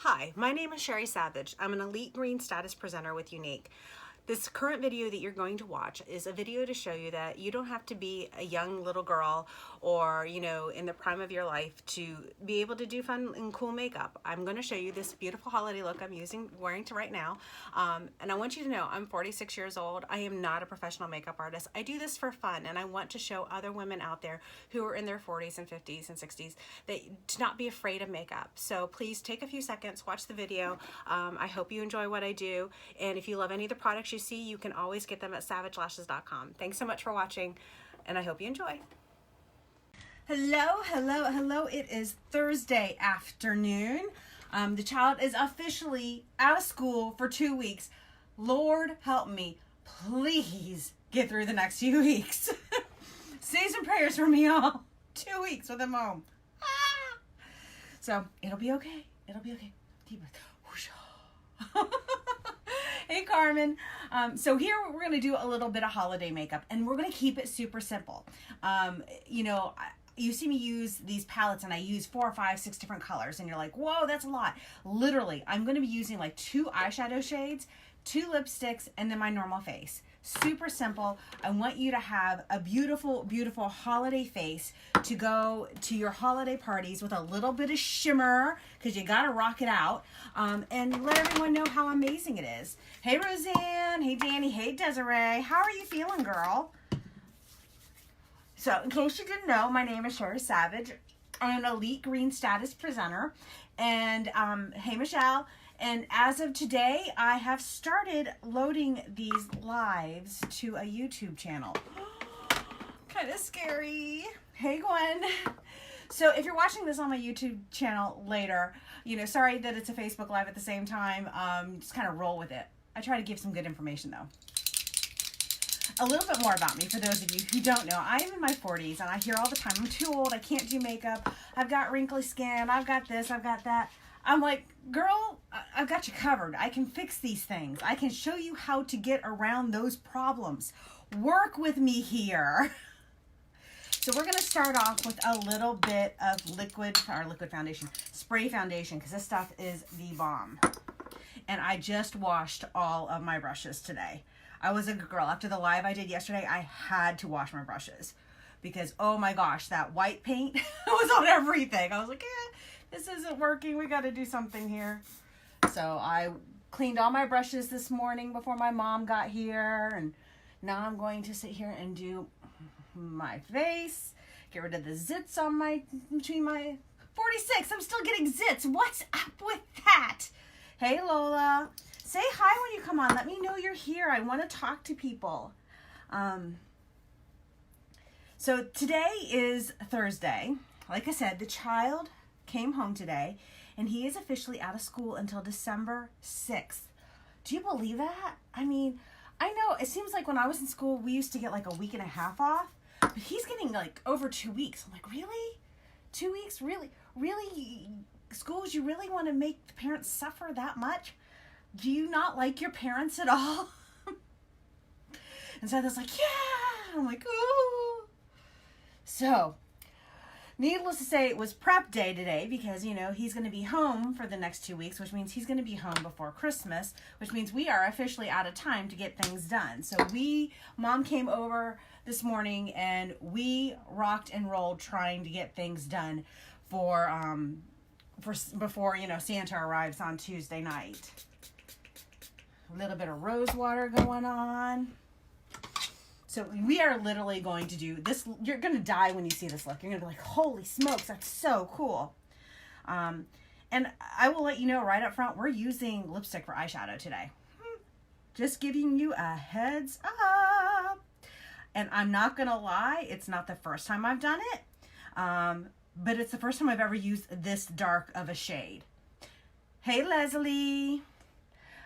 Hi, my name is Sherry Savage. I'm an elite green status presenter with Unique. This current video that you're going to watch is a video to show you that you don't have to be a young little girl or, in the prime of your life to be able to do fun and cool makeup. I'm going to show you this beautiful holiday look I'm wearing right now. And I want you to know I'm 46 years old. I am not a professional makeup artist. I do this for fun, and I want to show other women out there who are in their 40s and 50s and 60s that to not be afraid of makeup. So please take a few seconds, watch the video. I hope you enjoy what I do. And if you love any of the products you see, you can always get them at savagelashes.com. Thanks so much for watching, and I hope you enjoy. Hello. It is Thursday afternoon. The child is officially out of school for 2 weeks. Lord help me. Please get through the next few weeks. Say some prayers for me, all. 2 weeks with him home. So it'll be okay. Deep breath. Hey, Carmen. So here we're going to do a little bit of holiday makeup, and we're going to keep it super simple. You see me use these palettes, and I use 4, 5, 6 different colors, and you're like, whoa, that's a lot. Literally, I'm going to be using like 2 eyeshadow shades, 2 lipsticks, and then my normal face. Super simple. I want you to have a beautiful, beautiful holiday face to go to your holiday parties with a little bit of shimmer, because you got to rock it out, and let everyone know how amazing it is. Hey, Roseanne. Hey, Danny. Hey, Desiree. How are you feeling, girl? So, in case you didn't know, my name is Sherry Savage. I'm an elite green status presenter. And, hey, Michelle. And as of today, I have started loading these lives to a YouTube channel. Kind of scary. Hey, Gwen. So if you're watching this on my YouTube channel later, sorry that it's a Facebook Live at the same time. Just kind of roll with it. I try to give some good information, though. A little bit more about me for those of you who don't know. I am in my 40s, and I hear all the time, I'm too old, I can't do makeup, I've got wrinkly skin, I've got this, I've got that. I'm like, girl, I've got you covered. I can fix these things. I can show you how to get around those problems. Work with me here. So we're going to start off with a little bit of liquid foundation, spray foundation, because this stuff is the bomb. And I just washed all of my brushes today. I was a good girl. After the live I did yesterday, I had to wash my brushes because, oh my gosh, that white paint was on everything. I was like, this isn't working. We got to do something here. So I cleaned all my brushes this morning before my mom got here. And now I'm going to sit here and do my face. Get rid of the zits on between my 46. I'm still getting zits. What's up with that? Hey, Lola. Say hi when you come on. Let me know you're here. I want to talk to people. So today is Thursday. Like I said, the child came home today, and he is officially out of school until December 6th. Do you believe that? I mean, I know it seems like when I was in school, we used to get like a week and a half off, but he's getting like over 2 weeks. I'm like, really? 2 weeks? Really? Schools, you really want to make the parents suffer that much? Do you not like your parents at all? And so I was like, yeah. I'm like, ooh. So, needless to say, it was prep day today because, he's going to be home for the next 2 weeks, which means he's going to be home before Christmas, which means we are officially out of time to get things done. So Mom came over this morning and we rocked and rolled trying to get things done for before, Santa arrives on Tuesday night. A little bit of rose water going on. So we are literally going to do this. You're going to die when you see this look. You're going to be like, holy smokes, that's so cool. And I will let you know right up front, we're using lipstick for eyeshadow today. Just giving you a heads up. And I'm not going to lie, it's not the first time I've done it. But it's the first time I've ever used this dark of a shade. Hey, Leslie.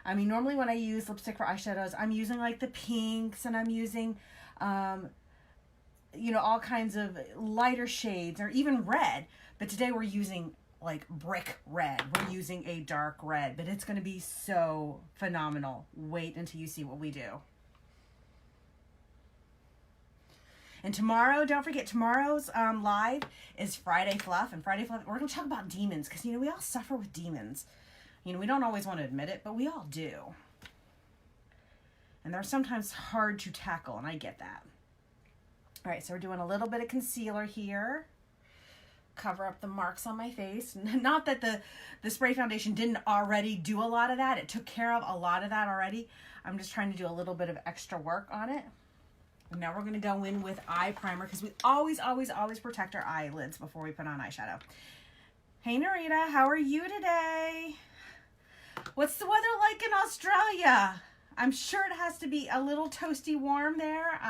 I mean, normally when I use lipstick for eyeshadows, I'm using like the pinks and I'm using, all kinds of lighter shades or even red. But today we're using like brick red. We're using a dark red, but it's going to be so phenomenal. Wait until you see what we do. And tomorrow, don't forget, tomorrow's live is Friday Fluff. And Friday Fluff, we're going to talk about demons because, we all suffer with demons. You know, we don't always want to admit it, but we all do. And they're sometimes hard to tackle, and I get that. All right, so we're doing a little bit of concealer here. Cover up the marks on my face. Not that the spray foundation didn't already do a lot of that. It took care of a lot of that already. I'm just trying to do a little bit of extra work on it. And now we're going to go in with eye primer because we always protect our eyelids before we put on eyeshadow. Hey, Narita, how are you today? What's the weather like in Australia? I'm sure it has to be a little toasty warm there.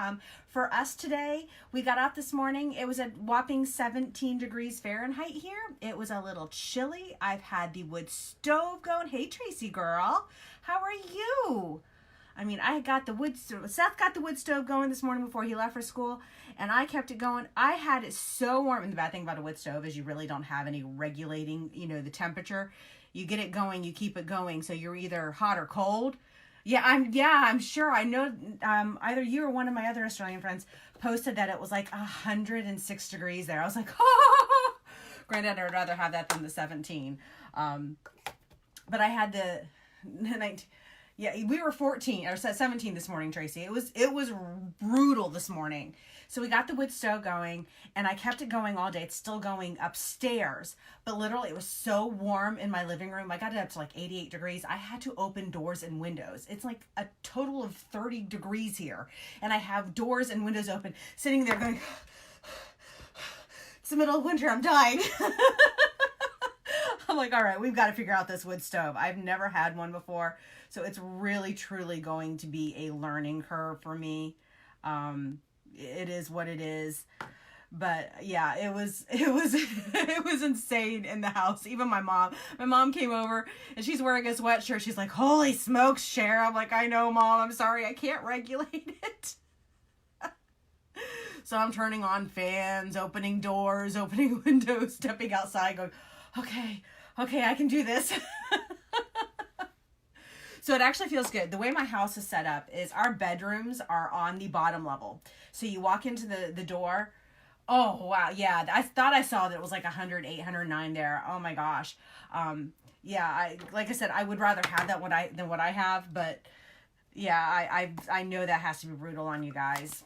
For us today, we got out this morning. It was a whopping 17 degrees Fahrenheit here. It was a little chilly. I've had the wood stove going. Hey, Tracy girl, how are you? I mean, Seth got the wood stove going this morning before he left for school, and I kept it going. I had it so warm. And the bad thing about a wood stove is you really don't have any regulating, you know, the temperature. You get it going, you keep it going. So you're either hot or cold. Yeah, I'm sure. I know either you or one of my other Australian friends posted that it was like 106 degrees there. I was like, oh, granted, I'd rather have that than the 17. But I had the 19. Yeah, we were 14 or 17 this morning, Tracy. It was brutal this morning. So we got the wood stove going, and I kept it going all day. It's still going upstairs, but literally it was so warm in my living room. I got it up to like 88 degrees. I had to open doors and windows. It's like a total of 30 degrees here, and I have doors and windows open, sitting there going, it's the middle of winter, I'm dying. I'm like, all right, we've got to figure out this wood stove. I've never had one before, so it's really, truly going to be a learning curve for me. It is what it is. But yeah, it was insane in the house. Even my mom came over and she's wearing a sweatshirt. She's like, holy smokes, Cher. I'm like, I know, Mom, I'm sorry. I can't regulate it. So I'm turning on fans, opening doors, opening windows, stepping outside, going, okay, I can do this. So it actually feels good. The way my house is set up is our bedrooms are on the bottom level. So you walk into the door. Oh, wow. Yeah. I thought I saw that it was like 108, 109 there. Oh my gosh. Yeah. Like I said, I would rather have that than what I have, but yeah, I know that has to be brutal on you guys.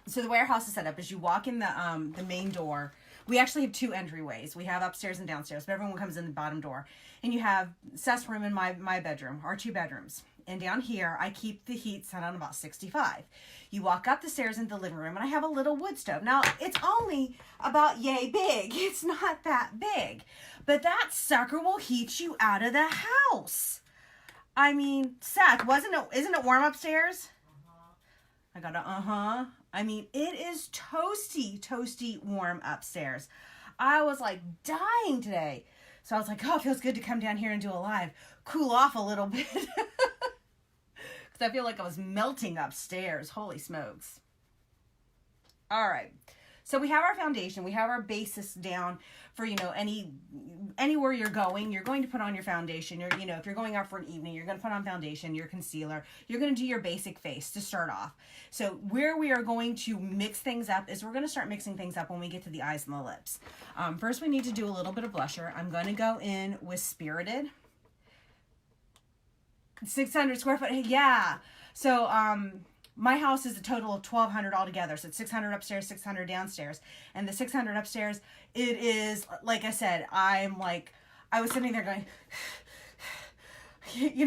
So the way our house is set up is you walk in the main door. We actually have two entryways. We have upstairs and downstairs, but everyone comes in the bottom door. And you have Seth's room and my bedroom, our two bedrooms. And down here, I keep the heat set on about 65. You walk up the stairs into the living room, and I have a little wood stove. Now, it's only about yay big. It's not that big. But that sucker will heat you out of the house. I mean, Seth, isn't it warm upstairs? I got a I mean, it is toasty warm upstairs. I was like dying today. So I was like, oh, it feels good to come down here and do a live. Cool off a little bit. Because I feel like I was melting upstairs. Holy smokes. All right. So we have our foundation. We have our basis down for, you know, anywhere you're going to put on your foundation. If you're going out for an evening, you're going to put on foundation, your concealer. You're going to do your basic face to start off. So where we are going to mix things up is we're going to start mixing things up when we get to the eyes and the lips. First, we need to do a little bit of blusher. I'm going to go in with Spirited. 600 square foot. Yeah. So, my house is a total of 1,200 altogether. So it's 600 upstairs, 600 downstairs. And the 600 upstairs, it is, like I said, I was sitting there going,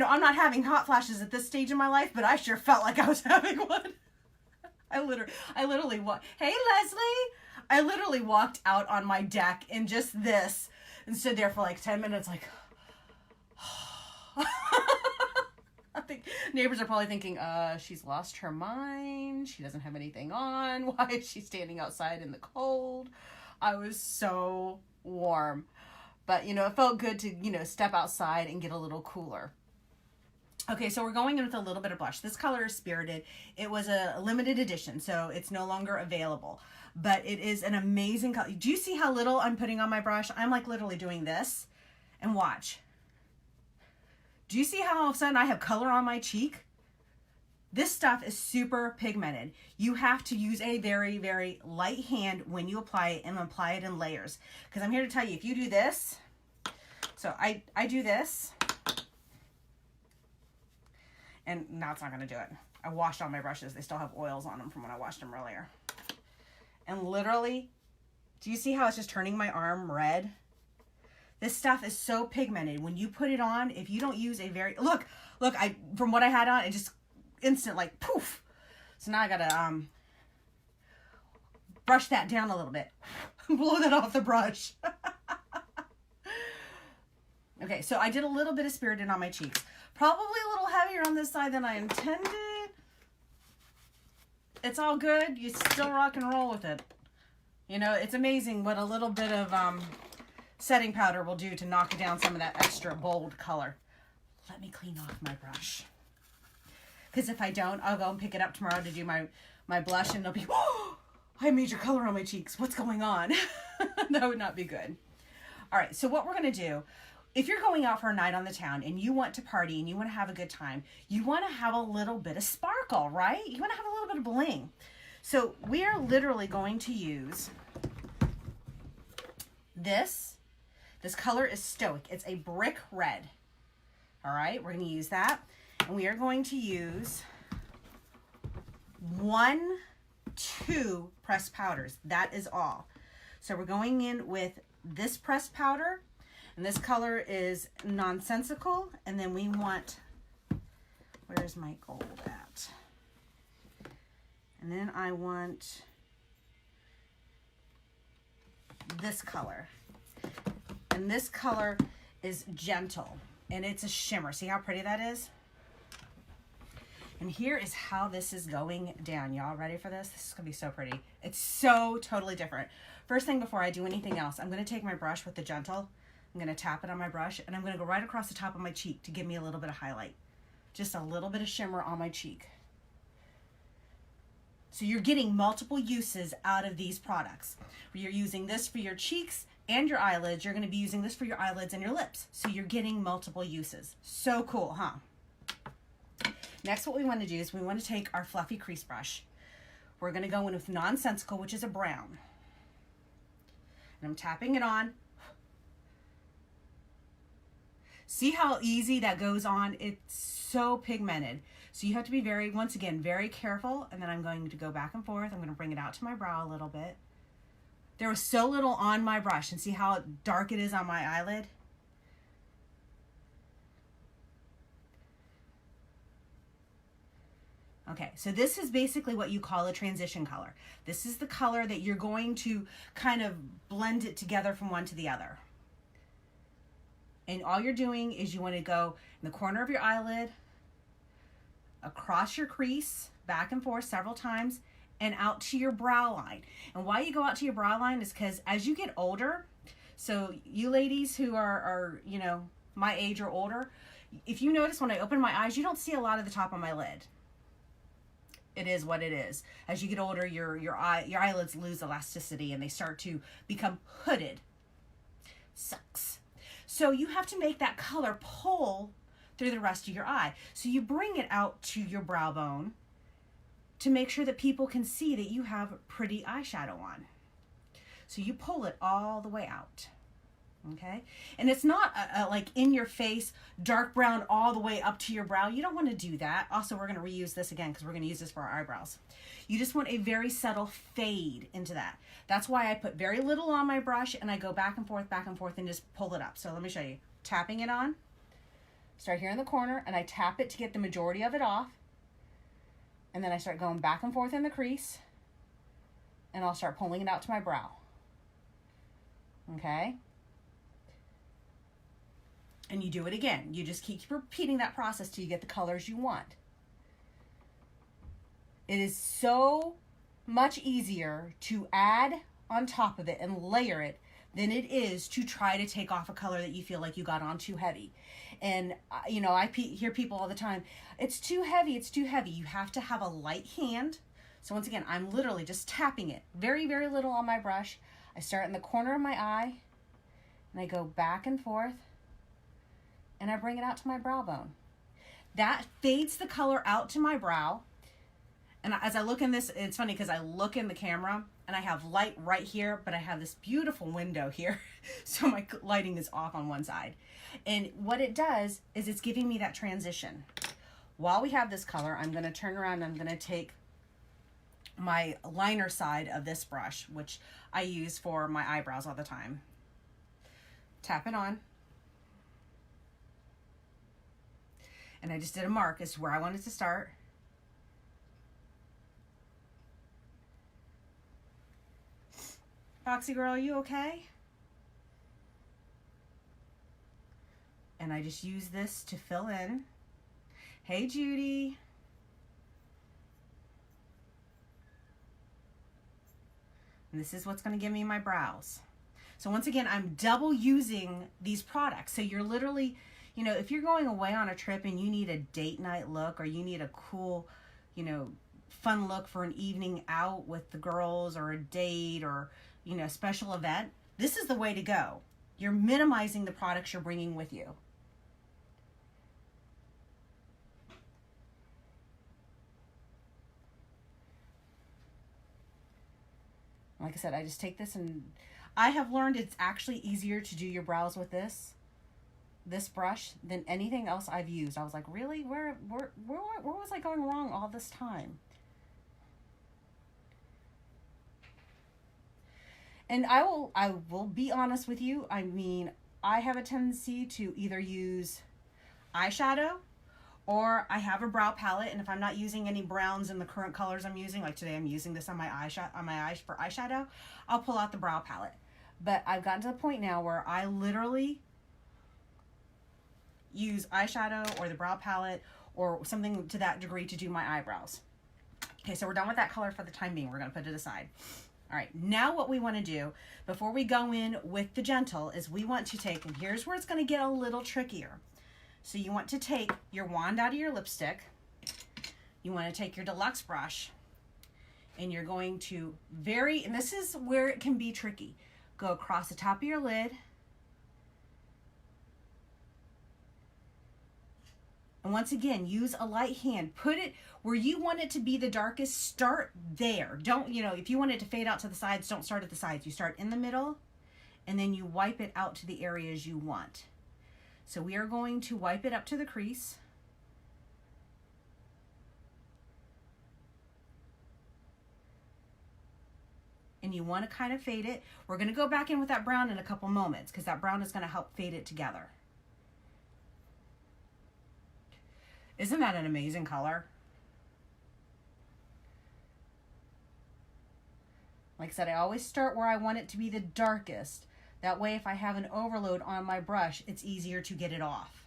I'm not having hot flashes at this stage in my life, but I sure felt like I was having one. I literally hey, Leslie. I literally walked out on my deck in just this and stood there for like 10 minutes like, I think neighbors are probably thinking, she's lost her mind. She doesn't have anything on. Why is she standing outside in the cold? I was so warm. But, it felt good to, step outside and get a little cooler. Okay, so we're going in with a little bit of blush. This color is Spirited. It was a limited edition, so it's no longer available. But it is an amazing color. Do you see how little I'm putting on my brush? I'm like literally doing this. And watch. Do you see how all of a sudden I have color on my cheek? This stuff is super pigmented. You have to use a very, very light hand when you apply it and apply it in layers. Because I'm here to tell you, if you do this, So I do this. And now it's not going to do it. I washed all my brushes. They still have oils on them from when I washed them earlier. And literally, do you see how it's just turning my arm red? This stuff is so pigmented. When you put it on, if you don't use a very... Look, from what I had on, it just instant, like, poof. So now I got to brush that down a little bit. Blow that off the brush. Okay, so I did a little bit of Spirited on my cheeks. Probably a little heavier on this side than I intended. It's all good. You still rock and roll with it. You know, it's amazing what a little bit of setting powder will do to knock down some of that extra bold color. Let me clean off my brush. Because if I don't, I'll go and pick it up tomorrow to do my blush and they'll be, oh, I have major color on my cheeks. What's going on? That would not be good. All right, so what we're going to do, if you're going out for a night on the town and you want to party and you want to have a good time, you want to have a little bit of sparkle, right? You want to have a little bit of bling. So we are literally going to use this. This color is Stoic. It's a brick red. All right, we're going to use that. And we are going to use 2 pressed powders. That is all. So we're going in with this pressed powder. And this color is Nonsensical. And then we want, where's my gold at? And then I want this color. And this color is Gentle. And it's a shimmer. See how pretty that is? And here is how this is going down. Y'all ready for this? This is going to be so pretty. It's so totally different. First thing before I do anything else, I'm going to take my brush with the Gentle. I'm going to tap it on my brush, and I'm going to go right across the top of my cheek to give me a little bit of highlight. Just a little bit of shimmer on my cheek. So you're getting multiple uses out of these products. You're using this for your cheeks and your eyelids. You're going to be using this for your eyelids and your lips. So you're getting multiple uses. So cool, huh? Next, what we want to do is we want to take our fluffy crease brush. We're going to go in with Nonsensical, which is a brown. And I'm tapping it on. See how easy that goes on? It's so pigmented. So you have to be very, once again, very careful. And then I'm going to go back and forth. I'm going to bring it out to my brow a little bit. There was so little on my brush. And see how dark it is on my eyelid? Okay, so this is basically what you call a transition color. This is the color that you're going to kind of blend it together from one to the other. And all you're doing is you want to go in the corner of your eyelid, across your crease, back and forth several times, and out to your brow line. And why you go out to your brow line is because as you get older, so you ladies who are you know, my age or older, if you notice when I open my eyes, you don't see a lot of the top of my lid. It is what it is. As you get older, your eyelids lose elasticity and they start to become hooded. Sucks. So you have to make that color pull through the rest of your eye. So you bring it out to your brow bone to make sure that people can see that you have pretty eyeshadow on. So you pull it all the way out. Okay? And it's not like in your face, dark brown all the way up to your brow. You don't want to do that. Also, we're going to reuse this again because we're going to use this for our eyebrows. You just want a very subtle fade into that. That's why I put very little on my brush and I go back and forth, and just pull it up. So let me show you. Tapping it on. Start here in the corner and I tap it to get the majority of it off. And then I start going back and forth in the crease. And I'll start pulling it out to my brow. Okay? And you do it again. You just keep repeating that process till you get the colors you want. It is so much easier to add on top of it and layer it than it is to try to take off a color that you feel like you got on too heavy. And, you know, I hear people all the time, it's too heavy, it's too heavy. You have to have a light hand. So once again, I'm literally just tapping it very, very little on my brush. I start in the corner of my eye and I go back and forth. And I bring it out to my brow bone. That fades the color out to my brow. And as I look in this, it's funny because I look in the camera and I have light right here, but I have this beautiful window here. So my lighting is off on one side. And what it does is it's giving me that transition. While we have this color, I'm going to turn around and I'm going to take my liner side of this brush, which I use for my eyebrows all the time. Tap it on. And I just did a mark as to where I wanted to start. Foxy girl, are you okay? And I just use this to fill in. Hey, Judy. And this is what's going to give me my brows. So once again, I'm double using these products. So you're literally, you know, if you're going away on a trip and you need a date night look, or you need a cool, you know, fun look for an evening out with the girls, or a date, or, you know, special event, this is the way to go. You're minimizing the products you're bringing with you. Like I said, I just take this, and I have learned it's actually easier to do your brows with this brush than anything else I've used. I was like, really? Where was I going wrong all this time? And I will be honest with you. I mean, I have a tendency to either use eyeshadow, or I have a brow palette, and if I'm not using any browns in the current colors I'm using, like today I'm using this on my eyes for eyeshadow, I'll pull out the brow palette. But I've gotten to the point now where I literally use eyeshadow or the brow palette or something to that degree to do my eyebrows. Okay, so we're done with that color for the time being. We're going to put it aside. All right, now what we want to do before we go in with the gentle is we want to take, and here's where it's going to get a little trickier. So you want to take your wand out of your lipstick. You want to take your deluxe brush, and you're going to and this is where it can be tricky. Go across the top of your lid. And once again, use a light hand. Put it where you want it to be the darkest. Start there. Don't, you know, if you want it to fade out to the sides, don't start at the sides. You start in the middle, and then you wipe it out to the areas you want. So we are going to wipe it up to the crease. And you want to kind of fade it. We're going to go back in with that brown in a couple moments, because that brown is going to help fade it together. Isn't that an amazing color? Like I said, I always start where I want it to be the darkest. That way, if I have an overload on my brush, it's easier to get it off.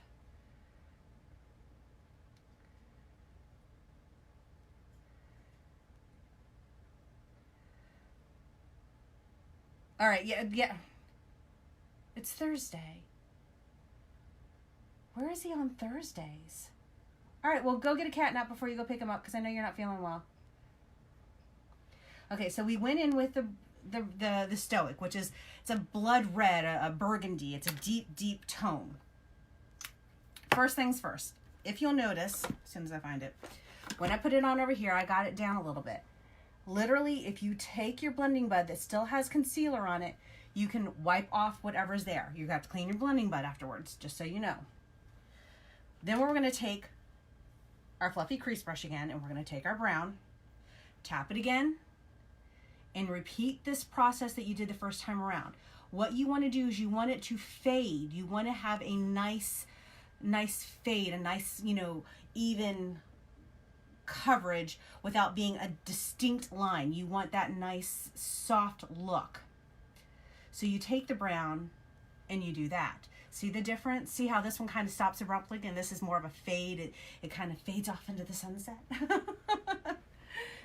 All right, yeah. It's Thursday. Where is he on Thursdays? All right, well, go get a cat nap before you go pick him up, because I know you're not feeling well. Okay, so we went in with the Stoic, which is, it's a blood red, a burgundy. It's a deep, deep tone. First things first, if you'll notice, as soon as I find it, when I put it on over here, I got it down a little bit. Literally, if you take your blending bud that still has concealer on it, you can wipe off whatever's there. You have to clean your blending bud afterwards, just so you know. Then we're going to take our fluffy crease brush again, and we're going to take our brown, tap it again, and repeat this process that you did the first time around. What you want to do is you want it to fade. You want to have a nice fade, a nice, you know, even coverage without being a distinct line. You want that nice soft look. So you take the brown and you do that. See the difference? See how this one kind of stops abruptly, and this is more of a fade. It kind of fades off into the sunset.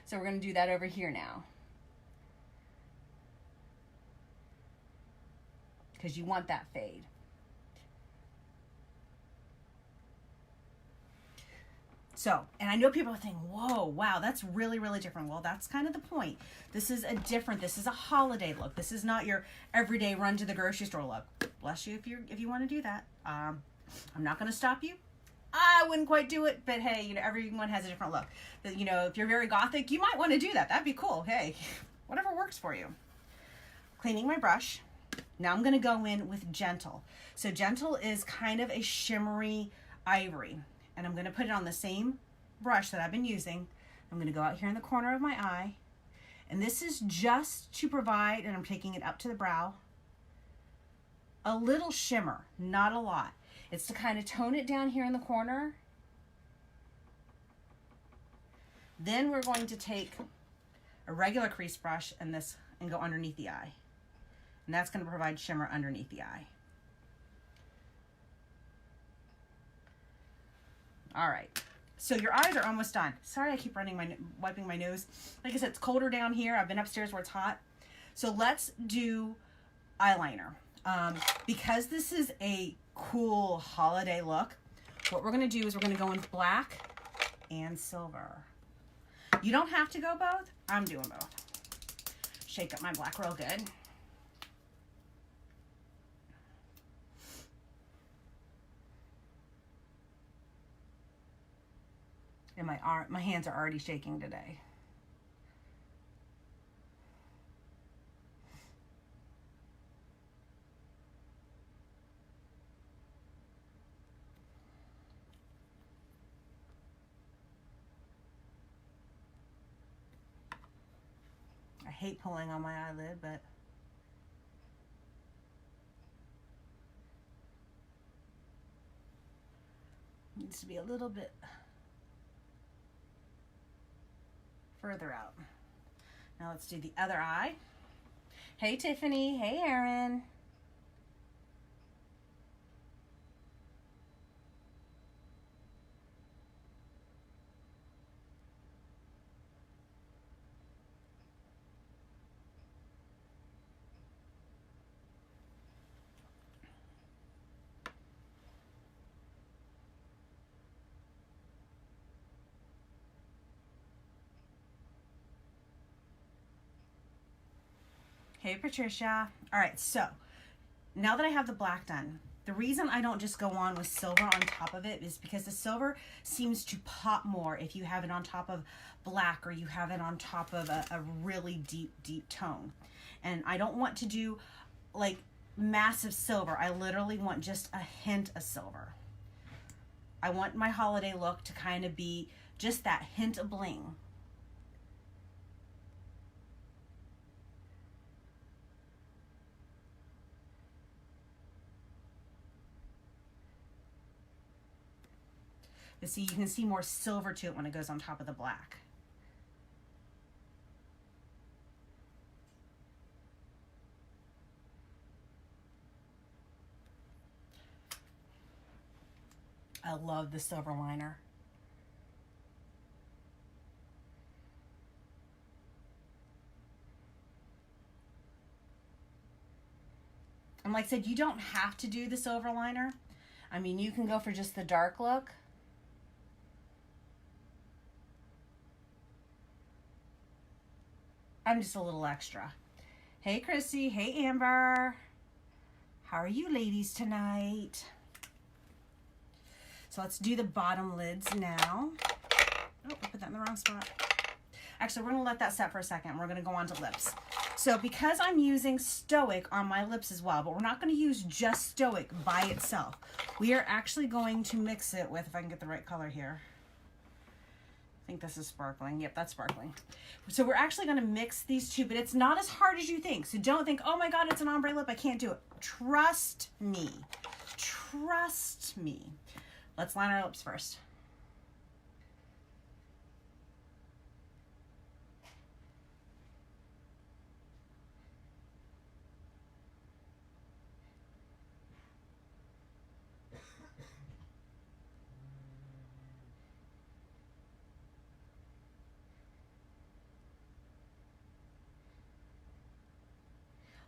So we're going to do that over here now, because you want that fade. So, and I know people are thinking, whoa, wow, that's really, really different. Well, that's kind of the point. This is a holiday look. This is not your everyday run to the grocery store look. Bless you if you want to do that. I'm not going to stop you. I wouldn't quite do it, but hey, you know, everyone has a different look. You know, if you're very gothic, you might want to do that. That'd be cool. Hey, whatever works for you. Cleaning my brush. Now I'm going to go in with Gentle. So Gentle is kind of a shimmery ivory. And I'm going to put it on the same brush that I've been using. I'm going to go out here in the corner of my eye. And this is just to provide, and I'm taking it up to the brow, a little shimmer, not a lot. It's to kind of tone it down here in the corner. Then we're going to take a regular crease brush and go underneath the eye. And that's going to provide shimmer underneath the eye. All right. So your eyes are almost done. Sorry, I keep wiping my nose. Like I said, it's colder down here. I've been upstairs where it's hot. So let's do eyeliner. Because this is a cool holiday look, what we're going to do is we're going to go in black and silver. You don't have to go both. I'm doing both. Shake up my black real good. And my hands are already shaking today. I hate pulling on my eyelid, but needs to be a little bit further out. Now let's do the other eye. Hey Tiffany, hey Erin. Hey Patricia. All right, so now that I have the black done, the reason I don't just go on with silver on top of it is because the silver seems to pop more if you have it on top of black or you have it on top of a really deep tone. And I don't want to do like massive silver. I literally want just a hint of silver. I want my holiday look to kind of be just that hint of bling. But see, you can see more silver to it when it goes on top of the black. I love the silver liner. And like I said, you don't have to do the silver liner. I mean, you can go for just the dark look. I'm just a little extra. Hey Chrissy, hey Amber. How are you ladies tonight? So let's do the bottom lids now. Oh, I put that in the wrong spot. Actually, we're gonna let that set for a second. We're gonna go on to lips. So because I'm using Stoic on my lips as well, but we're not gonna use just Stoic by itself. We are actually going to mix it with, if I can get the right color here. I think this is sparkling. Yep, that's sparkling. So we're actually going to mix these two, but it's not as hard as you think. So don't think, oh my God, it's an ombre lip. I can't do it. Trust me. Trust me. Let's line our lips first.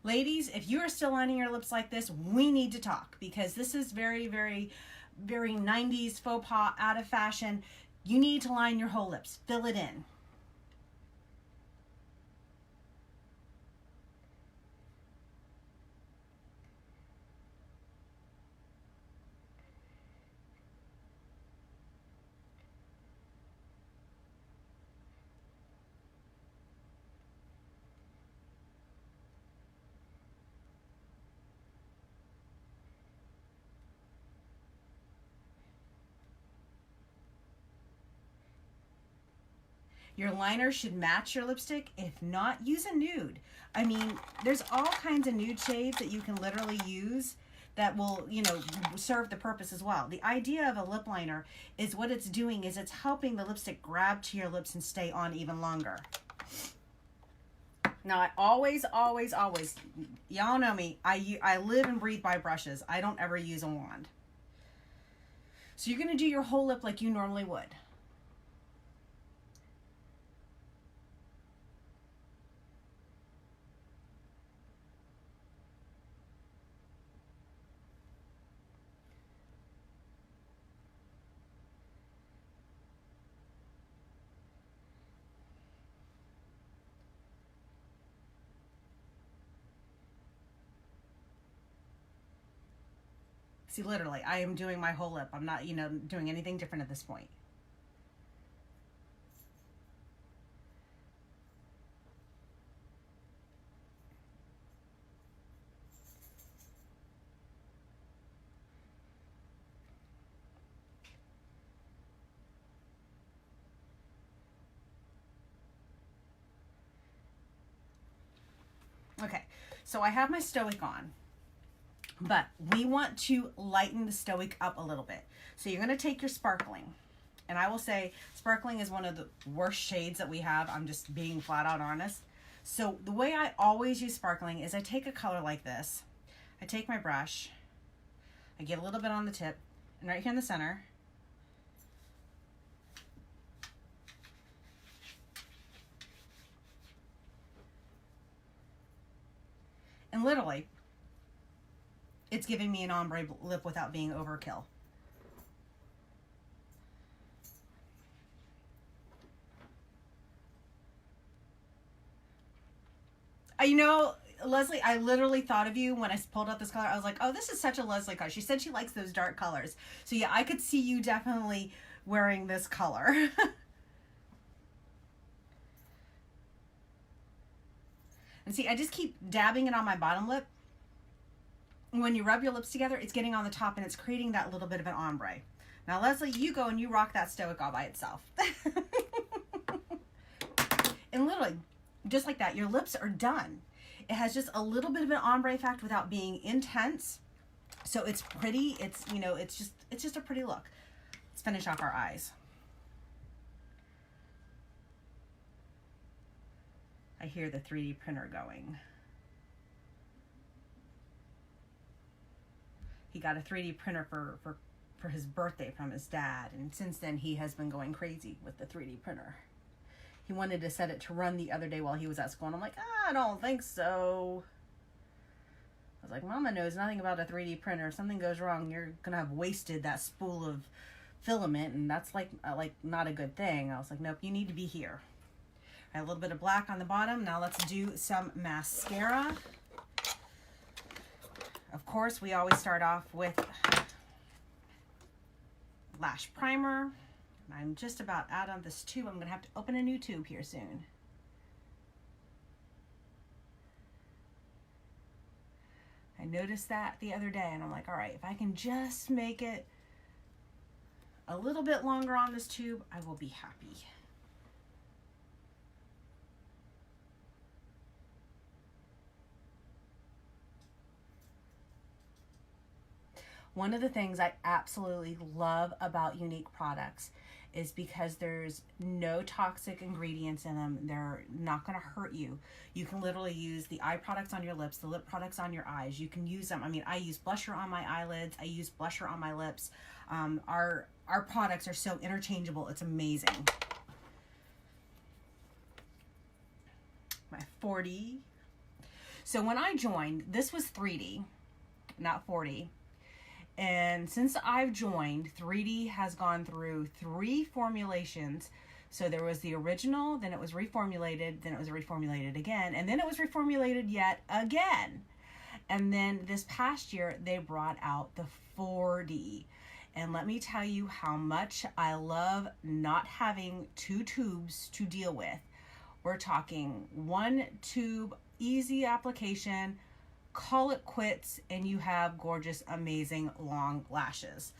Ladies, if you are still lining your lips like this, we need to talk because this is very, very, very 90s faux pas, out of fashion. You need to line your whole lips. Fill it in. Your liner should match your lipstick. If not, use a nude. I mean, there's all kinds of nude shades that you can literally use that will, you know, serve the purpose as well. The idea of a lip liner is what it's doing is it's helping the lipstick grab to your lips and stay on even longer. Now, I always, y'all know me, I live and breathe by brushes. I don't ever use a wand. So you're going to do your whole lip like you normally would. See, literally, I am doing my whole lip. I'm not, you know, doing anything different at this point. Okay, so I have my Stoic on. But we want to lighten the Stoic up a little bit. So you're going to take your Sparkling. And I will say Sparkling is one of the worst shades that we have. I'm just being flat out honest. So the way I always use Sparkling is I take a color like this. I take my brush. I get a little bit on the tip. And right here in the center. And literally, it's giving me an ombre lip without being overkill. You know, Leslie, I literally thought of you when I pulled out this color. I was like, oh, this is such a Leslie color. She said she likes those dark colors. So yeah, I could see you definitely wearing this color. And see, I just keep dabbing it on my bottom lip. When you rub your lips together, it's getting on the top and it's creating that little bit of an ombre. Now, Leslie, you go and you rock that Stoic all by itself. And literally, just like that, your lips are done. It has just a little bit of an ombre effect without being intense. So it's pretty. It's, you know, it's just a pretty look. Let's finish off our eyes. I hear the 3D printer going. He got a 3D printer for his birthday from his dad, and since then he has been going crazy with the 3D printer. He wanted to set it to run the other day while he was at school, and I'm like, I don't think so. I was like, Mama knows nothing about a 3D printer. If something goes wrong, you're gonna have wasted that spool of filament, and that's like not a good thing. I was like, nope, you need to be here. I have a little bit of black on the bottom. Now let's do some mascara. Of course, we always start off with lash primer. I'm just about out of this tube. I'm going to have to open a new tube here soon. I noticed that the other day, and I'm like, all right, if I can just make it a little bit longer on this tube, I will be happy. One of the things I absolutely love about Unique products is because there's no toxic ingredients in them. They're not going to hurt you. You can literally use the eye products on your lips, the lip products on your eyes. You can use them. I mean, I use blusher on my eyelids. I use blusher on my lips. Our products are so interchangeable. It's amazing. My 40. So when I joined, this was 3D, not 40. And since I've joined, 3D has gone through 3 formulations. So there was the original, then it was reformulated, then it was reformulated again, and then it was reformulated yet again. And then this past year, they brought out the 4D. And let me tell you how much I love not having 2 tubes to deal with. We're talking 1 tube, easy application, call it quits, and you have gorgeous, amazing long lashes.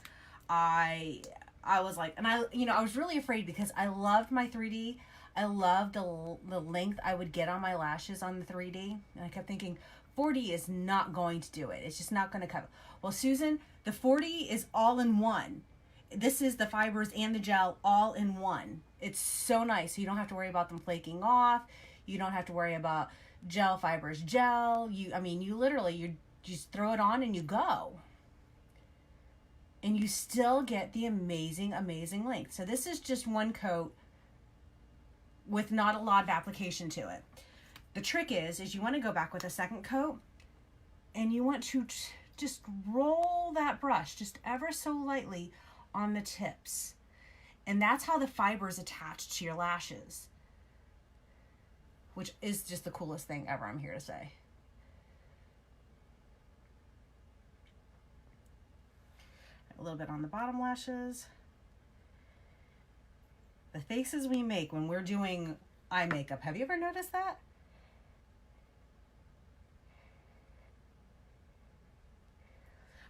I was like, and I was really afraid because I loved my 3D. I loved the length I would get on my lashes on the 3D. And I kept thinking, 40 is not going to do it. It's just not going to cover. Well, Susan, the 40 is all in one. This is the fibers and the gel all in one. It's so nice. So you don't have to worry about them flaking off. You don't have to worry about gel fibers gel. You literally, you just throw it on and you go. And you still get the amazing, amazing length. So this is just one coat with not a lot of application to it. The trick is you want to go back with a second coat and you want to just roll that brush just ever so lightly on the tips. And that's how the fibers attach to your lashes, which is just the coolest thing ever, I'm here to say. A little bit on the bottom lashes. The faces we make when we're doing eye makeup, have you ever noticed that?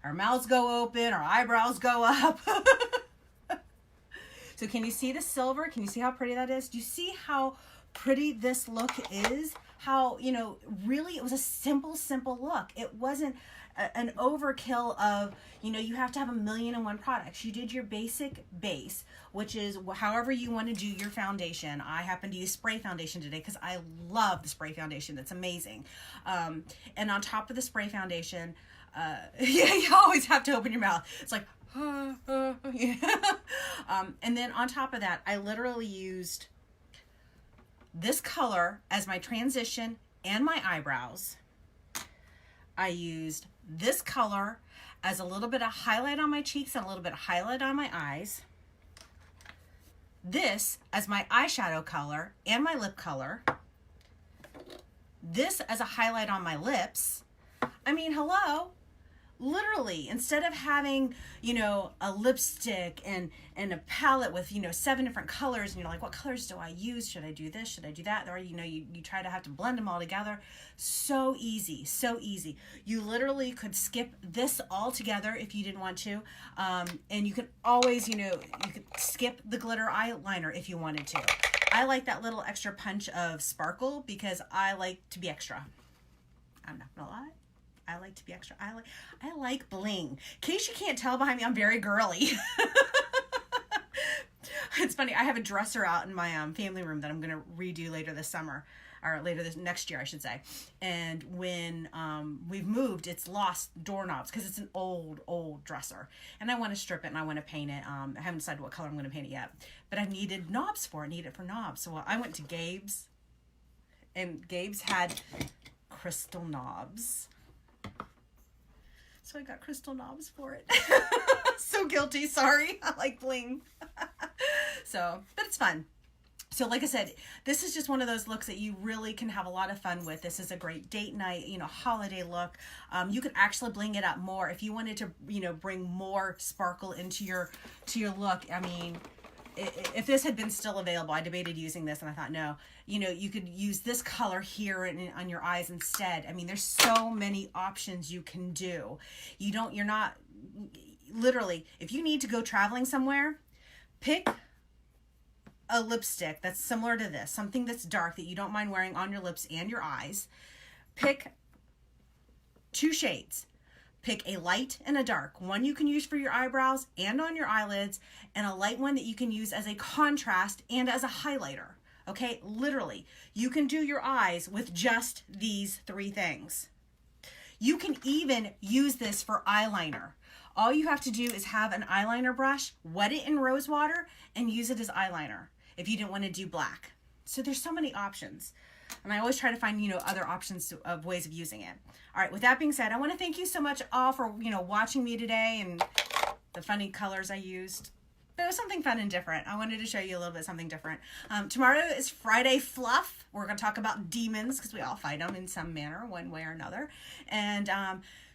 Our mouths go open, our eyebrows go up. So can you see the silver? Can you see how pretty that is? Do you see how pretty this look is? How, really it was a simple look. It wasn't an overkill of, you have to have 1,000,001 products. You did your basic base, which is however you want to do your foundation. I happen to use spray foundation today because I love the spray foundation. That's amazing. And on top of the spray foundation, you always have to open your mouth. It's like, yeah. And then on top of that, I literally used this color as my transition and my eyebrows. I used this color as a little bit of highlight on my cheeks and a little bit of highlight on my eyes. This as my eyeshadow color and my lip color. This as a highlight on my lips. I mean, hello. Literally, instead of having, a lipstick and a palette with, 7 different colors, and you're like, what colors do I use? Should I do this? Should I do that? Or, you try to have to blend them all together. So easy, so easy. You literally could skip this all together if you didn't want to. And you could always, you could skip the glitter eyeliner if you wanted to. I like that little extra punch of sparkle because I like to be extra. I'm not gonna lie. I like to be extra. I like bling. In case you can't tell behind me, I'm very girly. It's funny. I have a dresser out in my family room that I'm going to redo later this summer, or later this next year, I should say. And when we've moved, it's lost doorknobs because it's an old dresser. And I want to strip it and I want to paint it. I haven't decided what color I'm going to paint it yet. But I needed knobs for it. Need it for knobs. So I went to Gabe's, and Gabe's had crystal knobs. So I got crystal knobs for it. So guilty, sorry. I like bling. But it's fun. So like I said, this is just one of those looks that you really can have a lot of fun with. This is a great date night, holiday look. You could actually bling it up more if you wanted to, bring more sparkle into your look. I mean, if this had been still available, I debated using this and I thought, no, you could use this color here on your eyes instead. I mean, there's so many options you can do. You're not, literally, if you need to go traveling somewhere, pick a lipstick that's similar to this, something that's dark that you don't mind wearing on your lips and your eyes. Pick 2 shades. Pick a light and a dark. One you can use for your eyebrows and on your eyelids, and a light one that you can use as a contrast and as a highlighter. Okay, literally, you can do your eyes with just these 3 things. You can even use this for eyeliner. All you have to do is have an eyeliner brush, wet it in rose water, and use it as eyeliner if you didn't want to do black. So there's so many options. And I always try to find, other options of ways of using it. All right, with that being said, I want to thank you so much all for, watching me today and the funny colors I used. But it was something fun and different. I wanted to show you a little bit something different. Tomorrow is Friday Fluff. We're going to talk about demons because we all fight them in some manner, one way or another. And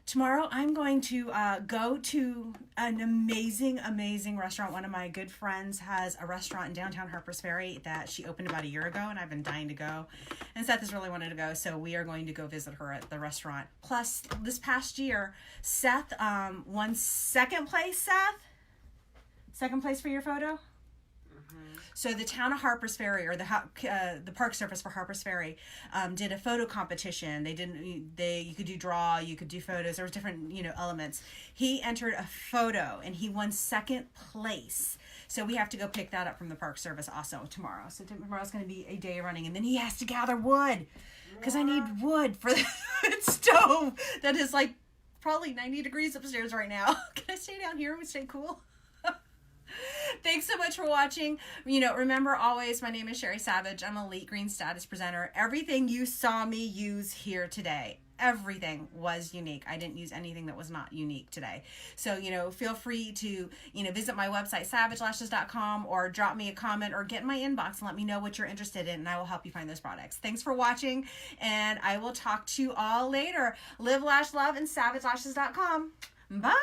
tomorrow I'm going to go to an amazing, amazing restaurant. One of my good friends has a restaurant in downtown Harpers Ferry that she opened about a year ago, and I've been dying to go. And Seth has really wanted to go, so we are going to go visit her at the restaurant. Plus, this past year, Seth won second place, Seth? Second place for your photo? So the town of Harper's Ferry, or the Park Service for Harper's Ferry, did a photo competition. You could do draw, you could do photos. There was different elements. He entered a photo and he won second place. So we have to go pick that up from the Park Service also tomorrow. So tomorrow's going to be a day of running, and then he has to gather wood because I need wood for the stove that is like probably 90 degrees upstairs right now. Can I stay down here and stay cool? Thanks so much for watching. Remember always, my name is Sherry Savage. I'm a Elite Green Status presenter. Everything you saw me use here today, everything was unique. I didn't use anything that was not unique today. So, feel free to, visit my website, savagelashes.com, or drop me a comment or get in my inbox and let me know what you're interested in, and I will help you find those products. Thanks for watching, and I will talk to you all later. Live, lash, love, and savagelashes.com. Bye.